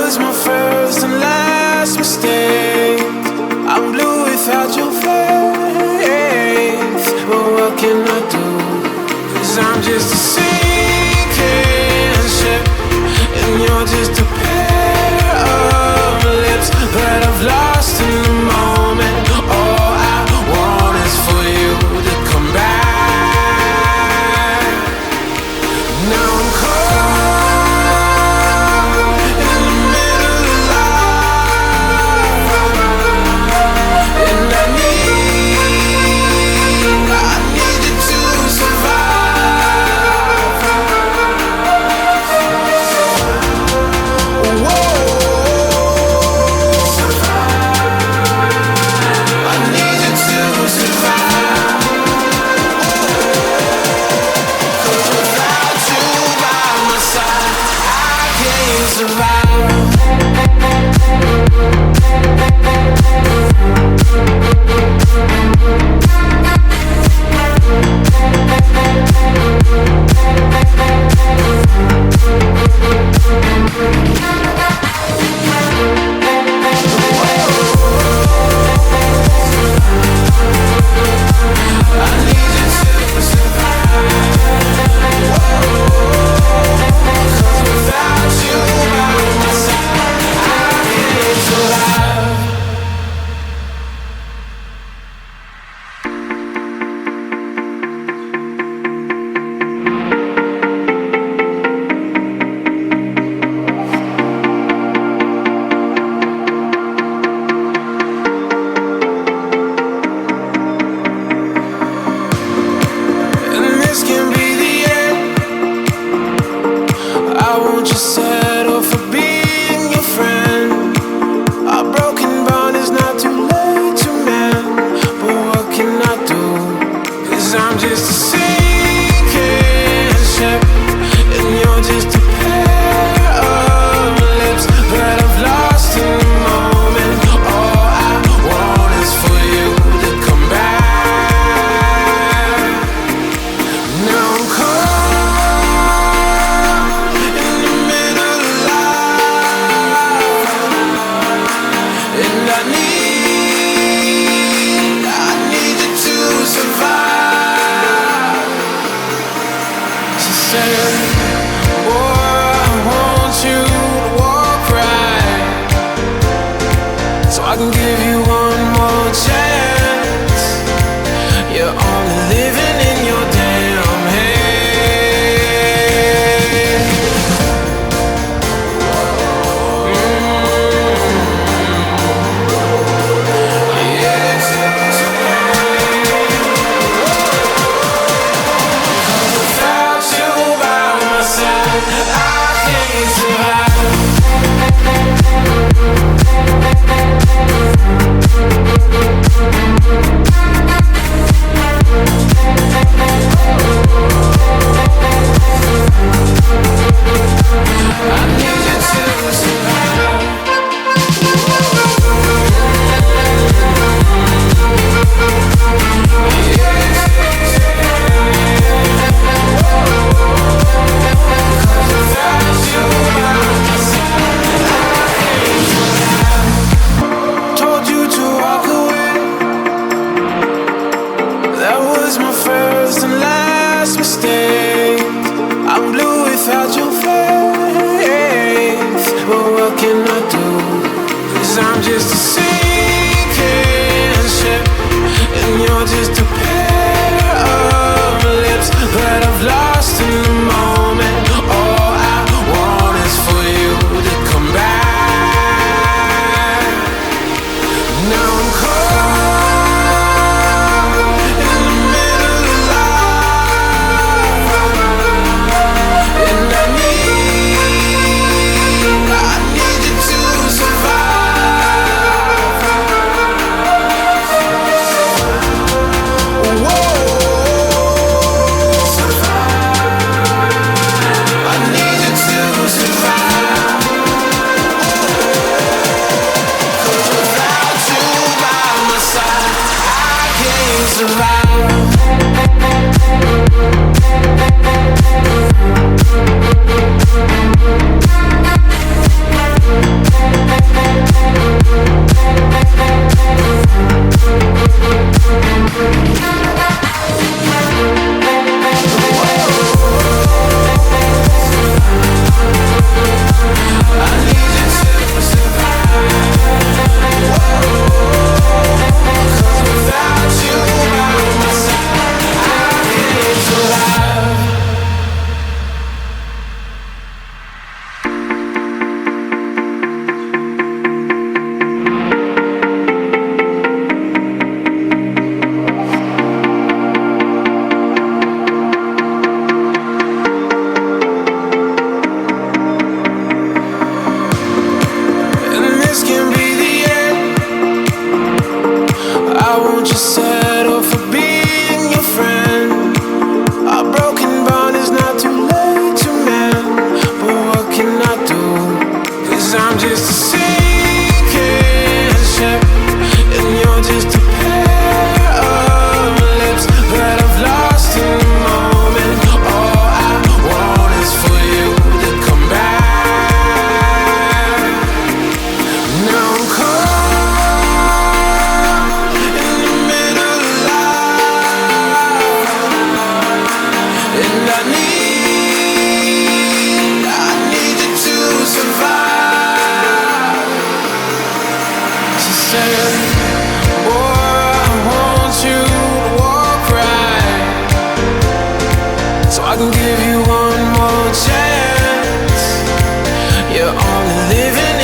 was my first and last mistake. I'm blue without your face. But what can I do? 'Cause I'm just a sinking ship, and you're just a pair of lips that I've lost in the moment. All I want is for you to come back. Now I'm caught in the middle of life, and I need you to survive. Whoa, I need you to survive. 'Cause without you by my side, I can't survive. I need you to survive. 'Cause without you by my side, I can't survive. And this can be the end. I won't just settle for being your friend. Our broken bond is not too late to mend. But what can I do? 'Cause I'm just a sinking ship, and you're just a pair of lips that I've lost in the moment. All I want is for you to come back. Now I'm caught in the middle of life, and I need you to survive. She said, boy, I want you to walk right, so I can give you one more chance. You're only living in your damn head. Without you by my side, I can't survive. I need you to survive. Told you to walk away. That was my first and last mistake. I'm blue without your face. But what can I do? 'Cause I'm just a sinking ship, and you're just a pair of lips that I've lost in the moment. All I want is for you to come back. Now I'm caught in the middle of life, and I need you to survive. won't you settle for being your friend? Our broken bond is not too late to mend, but what can I do? 'Cause I'm just a sinking ship, and you're just a pair of lips that I've lost in the moment. All I want is for you to come back. Now I'm caught in the middle of life, and I need you to survive. She said, boy, I want you to walk right, so I can give you one more chance. You're only living